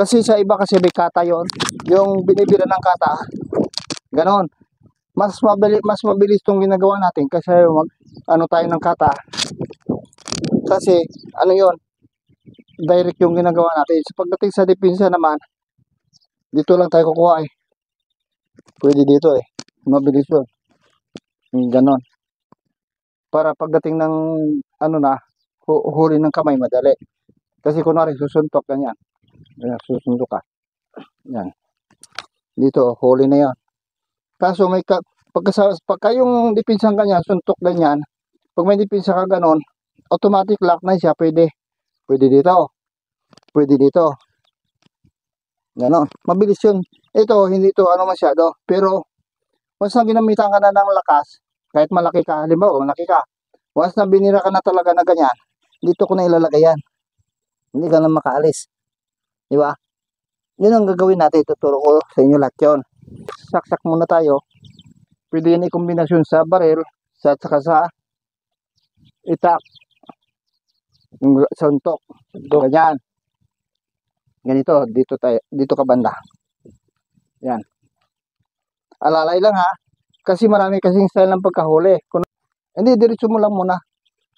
Kasi sa iba kasi may kata yon, yung binibira ng kata, ganon. Mas mabilis tong ginagawa natin kasi ano tayo ng kata. Kasi ano yon, direct yung ginagawa natin. So, pagdating sa depensa naman, dito lang tayo kukuha eh. Pwede dito eh. Mabilis yun. Ganon. Para pagdating ng ano na, huli ng kamay madali. Kasi kunwari susuntok ganyan. Susuntok ka. Yan. Dito, huli na yan. Kaso may pagka yung depensa ganyan, suntok ganyan, pag may depensa ka ganon, automatic lock na siya, pwede. Pwede dito. Pwede dito. Ganon. Mabilis yun. Ito, hindi to ano masyado. Pero, once na ginamitan ka na ng lakas, kahit malaki ka, halimbawa, malaki ka, once na binira ka na talaga na ganyan, dito ko na ilalagay yan. Hindi ka na makaalis. Di ba? Yun ang gagawin natin. Tuturo ko sa inyo lahat yun. Saksak muna tayo. Pwede yan i-kombinasyon sa baril, sa saka sa itak, yung suntok. Ganyan. Ganito, dito ka banda. Yan. Alalay lang ha. Kasi marami kasing style ng pagkahuli. Hindi, diretso mo lang muna.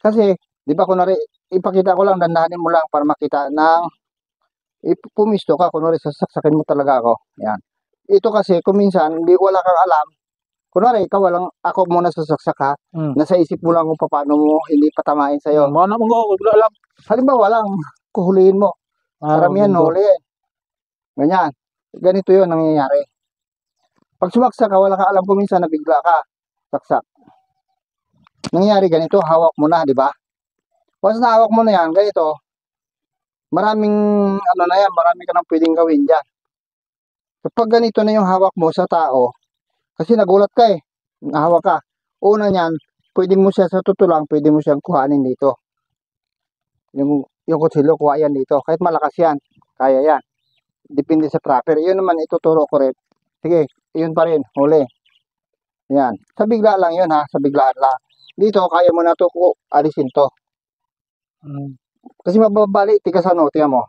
Kasi, di ba kunwari, ipakita ko lang, dandahanin mo lang para makita ng pumisto ka. Kunwari, sasaksakin mo talaga ako. Yan. Ito kasi, kung minsan, wala kang alam. Kunwari, ikaw walang, ako muna sasaksak ha. Nasa isip mo lang kung paano mo hindi patamain sa'yo. Mana mo nga, wala lang. Halimbawa, walang kuhulihin mo. Karamihan huli. Ganyan. Ganito yun nangyayari. Pag sumaksak ka, wala ka alam kung minsan nabigla ka. Saksak. Nangyayari ganito, hawak mo na, di ba? Once na hawak mo na yan, ganito, maraming, ano na yan, marami ka nang pwedeng gawin dyan. Kapag ganito na yung hawak mo sa tao, kasi nagulat ka eh, nahawak ka. Una niyan, pwede mo siya sa tutulang, pwede mo siyang kuhanin dito. Yung kutsilyo, kuha yan dito. Kahit malakas yan, kaya yan. Depende sa trapper. Yun naman, ituturo ko rin. Sige, yun pa rin, huli. Yan. Sa bigla lang yun ha, sa biglaan lang. Dito, kaya mo na ito alisin to. Kasi mababali, tigasan o, tingnan mo.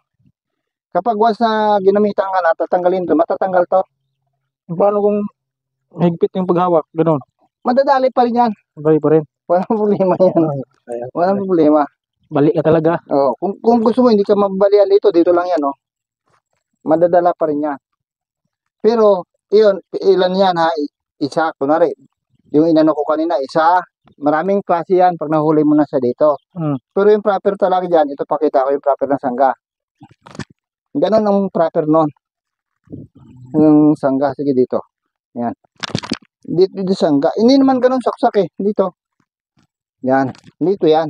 Kapag once na ginamitan ka na, tatanggalin to, matatanggal to. Paano kung higpit yung paghawak? Ganon. Madadali pa rin yan. Bali pa rin. Walang problema yan. Walang problema. Balik ka talaga. Oh, kung gusto mo, hindi ka mabalian dito lang yan, oh. Madadala pa rin yan. Pero, ilan yan ha? Isa, kunwari, yung inano ko kanina, isa, maraming klase yan pag nahuli mo na sa dito. Pero yung proper talaga dyan, ito pakita ko yung proper ng sangga. Ganon ang proper nun. Yung sangga, sige dito. Yan. Dito sangga. Hindi naman ganon saksak eh. Dito. Yan. Dito yan.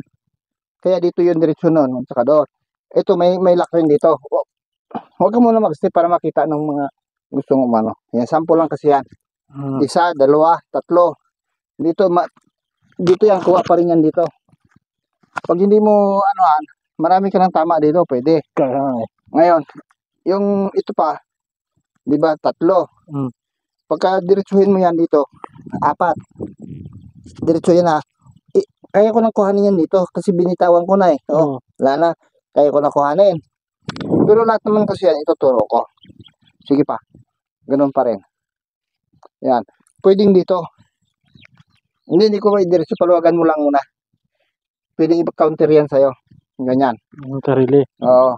Kaya dito yung diretsyo nun. Saka doon. Ito may lock rin dito. Huwag ka muna mag-step para makita ng mga gusto mong ano. Yan. Sample lang kasi yan. Isa, dalawa, tatlo. Dito yan. Kuha pa rin yan dito. Pag hindi mo anuhan, marami ka ng tama dito. Pwede. Ngayon, yung ito pa, di ba, tatlo. Pagka diretsuhin mo yan dito, apat. Diretso yan ha. Kaya ko nang kuhanin yan dito kasi binitawan ko na eh. Wala na. Kaya ko na kuhanin. Pero lahat naman kasi yan, ituturo ko. Sige pa. Ganun pa rin. Yan. Pwedeng dito. Hindi ko diretso, paluwagan mo lang muna. Pwedeng i-counter yan sa'yo. Ganyan. Karili. Oo.